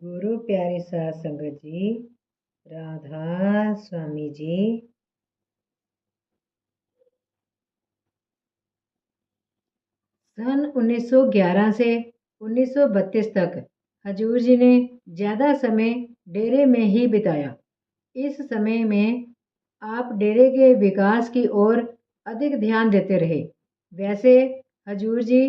गुरु प्यारी साध संगत जी, राधा स्वामी जी। सन 1911 से 1932 तक हजूर जी ने ज़्यादा समय डेरे में ही बिताया। इस समय में आप डेरे के विकास की ओर अधिक ध्यान देते रहे। वैसे हजूर जी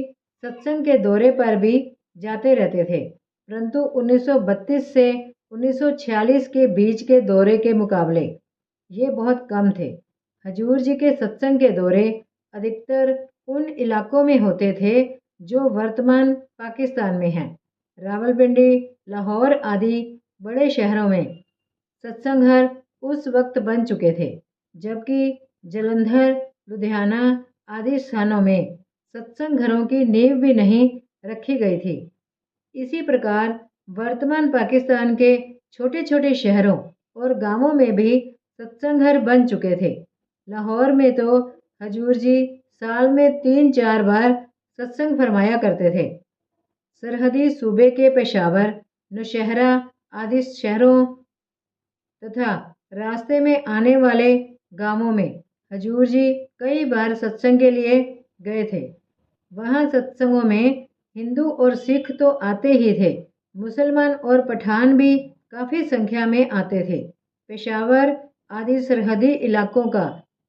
सत्संग के दौरे पर भी जाते रहते थे, परंतु 1932 से 1946 के बीच के दौरे के मुकाबले ये बहुत कम थे। हजूर जी के सत्संग के दौरे अधिकतर उन इलाकों में होते थे जो वर्तमान पाकिस्तान में हैं। रावलपिंडी, लाहौर आदि बड़े शहरों में सत्संग घर उस वक्त बन चुके थे, जबकि जलंधर, लुधियाना आदि स्थानों में सत्संग घरों की नींव भी नहीं रखी गई थी। इसी प्रकार वर्तमान पाकिस्तान के छोटे छोटे शहरों और गांवों में भी सत्संग घर बन चुके थे। लाहौर में तो हजूर जी साल में 3-4 बार सत्संग फरमाया करते थे। सरहदी सूबे के पेशावर, नौशहरा आदि शहरों तथा रास्ते में आने वाले गांवों में हजूर जी कई बार सत्संग के लिए गए थे। वहाँ सत्संगों में हिंदू और सिख तो आते ही थे, मुसलमान और पठान भी काफ़ी संख्या में आते थे। पेशावर आदि सरहदी इलाकों का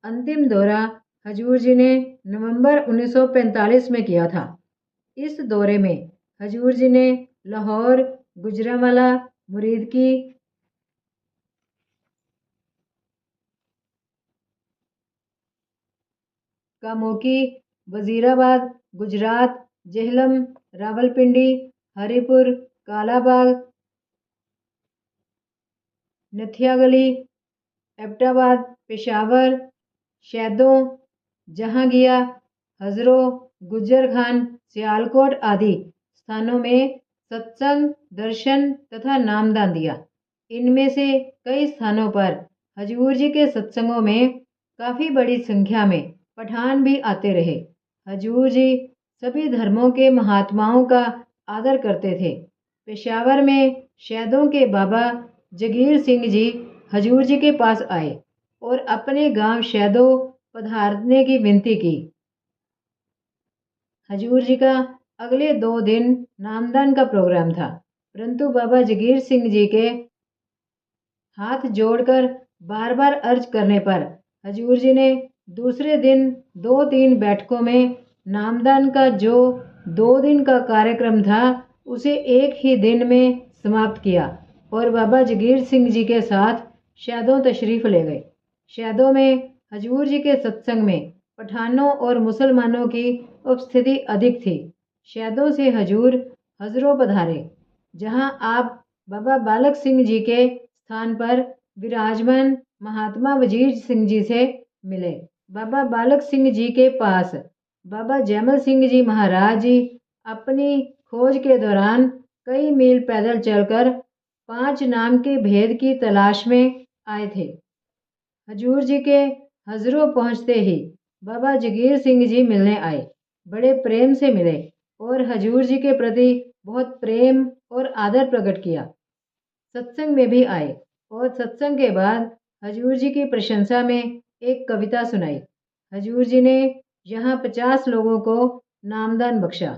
अंतिम दौरा हजूर जी ने नवंबर 1945 में किया था। इस दौरे में हजूर जी ने लाहौर, गुजरांवाला, मुरीदकी, कामोकी, वजीराबाद, गुजरात, जेहलम, रावलपिंडी, हरिपुर, कालाबाग, नथियागली, एबटाबाद, पेशावर, शैदों, जहांगिया, हजरों, गुज्जर खान, सियालकोट आदि स्थानों में सत्संग, दर्शन तथा नामदान दिया। इनमें से कई स्थानों पर हजूर जी के सत्संगों में काफ़ी बड़ी संख्या में पठान भी आते रहे। हजूर जी सभी धर्मों के महात्माओं का आदर करते थे। पेशावर में शैदों के बाबा जगीर सिंह जी हजूर जी के पास आए और अपने गांव शैदों पधारने की विनती की। हजूर जी का अगले 2 दिन नामदान का प्रोग्राम था, परंतु बाबा जगीर सिंह जी के हाथ जोड़कर बार बार अर्ज करने पर हजूर जी ने दूसरे दिन 2-3 बैठकों में नामदान का जो 2 दिन का कार्यक्रम था उसे एक ही दिन में समाप्त किया और बाबा जगीर सिंह जी के साथ शैदों तशरीफ़ ले गए। शैदों में हजूर जी के सत्संग में पठानों और मुसलमानों की उपस्थिति अधिक थी। शैदों से हजूर हजरों पधारे, जहां आप बाबा बालक सिंह जी के स्थान पर विराजमान महात्मा वजीर सिंह जी से मिले। बाबा बालक सिंह जी के पास बाबा जैमल सिंह जी महाराज जी अपनी खोज के दौरान कई मील पैदल चलकर 5 नाम के भेद की तलाश में आए थे। हजूर जी के हजरों पहुंचते ही बाबा जगीर सिंह जी मिलने आए, बड़े प्रेम से मिले और हजूर जी के प्रति बहुत प्रेम और आदर प्रकट किया। सत्संग में भी आए और सत्संग के बाद हजूर जी की प्रशंसा में एक कविता सुनाई। हजूर जी ने यहाँ 50 लोगों को नामदान बख्शा।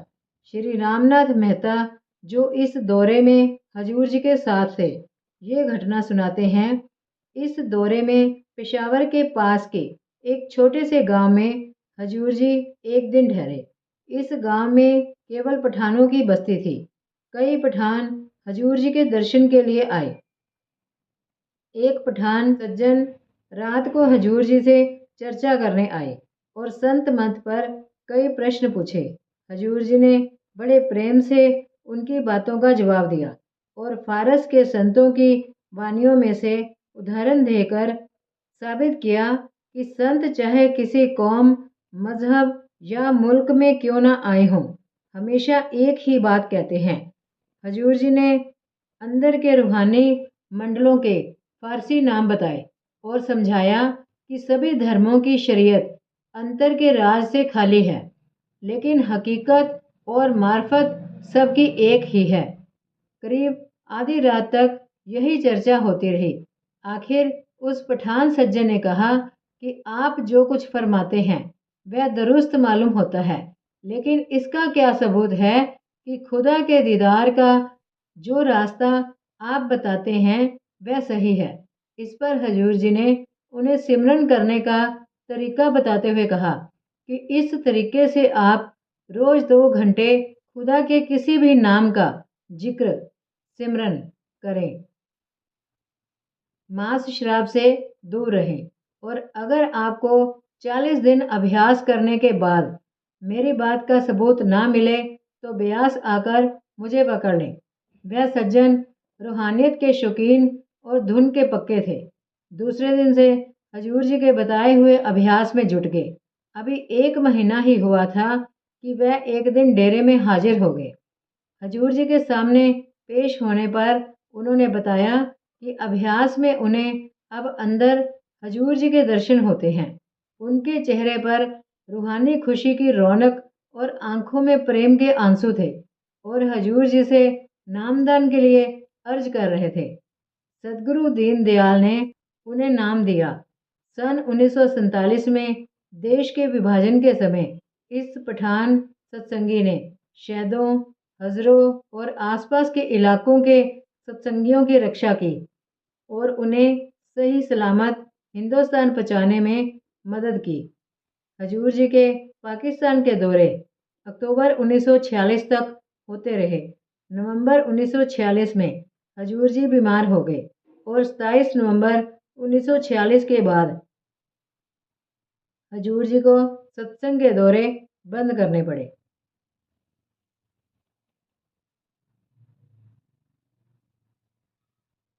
श्री रामनाथ मेहता जो इस दौरे में हजूर जी के साथ थे, ये घटना सुनाते हैं। इस दौरे में पेशावर के पास के एक छोटे से गांव में हजूर जी एक दिन ठहरे। इस गांव में केवल पठानों की बस्ती थी। कई पठान हजूर जी के दर्शन के लिए आए। एक पठान सज्जन रात को हजूर जी से चर्चा करने आए और संत मत पर कई प्रश्न पूछे। हजूर जी ने बड़े प्रेम से उनकी बातों का जवाब दिया और फारस के संतों की वानियों में से उदाहरण देकर साबित किया कि संत चाहे किसी कौम, मजहब या मुल्क में क्यों ना आए हों, हमेशा एक ही बात कहते हैं। हजूर जी ने अंदर के रूहानी मंडलों के फारसी नाम बताए और समझाया कि सभी धर्मों की शरीयत अंतर के राज से खाली है, लेकिन हकीकत और मार्फत सबकी एक ही है। करीब आधी रात तक यही चर्चा होती रही। आखिर उस पठान सज्जन ने कहा कि आप जो कुछ फरमाते हैं वह दुरुस्त मालूम होता है, लेकिन इसका क्या सबूत है कि खुदा के दीदार का जो रास्ता आप बताते हैं वह सही है। इस पर हजूर जी ने उन्हें सिमरन करने का तरीका बताते हुए कहा कि इस तरीके से आप रोज़ 2 घंटे खुदा के किसी भी नाम का जिक्र सिमरन करें, मांस शराब से दूर रहें, और अगर आपको 40 दिन अभ्यास करने के बाद मेरी बात का सबूत ना मिले तो ब्यास आकर मुझे पकड़ लें। वह सज्जन रूहानियत के शौकीन और धुन के पक्के थे। दूसरे दिन से हजूर जी के बताए हुए अभ्यास में जुट गए। अभी 1 महीना ही हुआ था कि वह एक दिन डेरे में हाजिर हो गए। हजूर जी के सामने पेश होने पर उन्होंने बताया कि अभ्यास में उन्हें अब अंदर हजूर जी के दर्शन होते हैं। उनके चेहरे पर रूहानी खुशी की रौनक और आंखों में प्रेम के आंसू थे और हजूर जी से नामदान के लिए अर्ज कर रहे थे। सदगुरु दीन दयाल ने उन्हें नाम दिया। सन 1947 में देश के विभाजन के समय इस पठान सत्संगी ने शहदों, हजरों और आसपास के इलाकों के सत्संगियों की रक्षा की और उन्हें सही सलामत हिंदुस्तान पहुंचाने में मदद की। हजूर जी के पाकिस्तान के दौरे अक्टूबर 1946 तक होते रहे। नवंबर 1946 में हजूर जी बीमार हो गए और 27 नवंबर 1946 के बाद हजूर जी को सत्संग के दौरे बंद करने पड़े।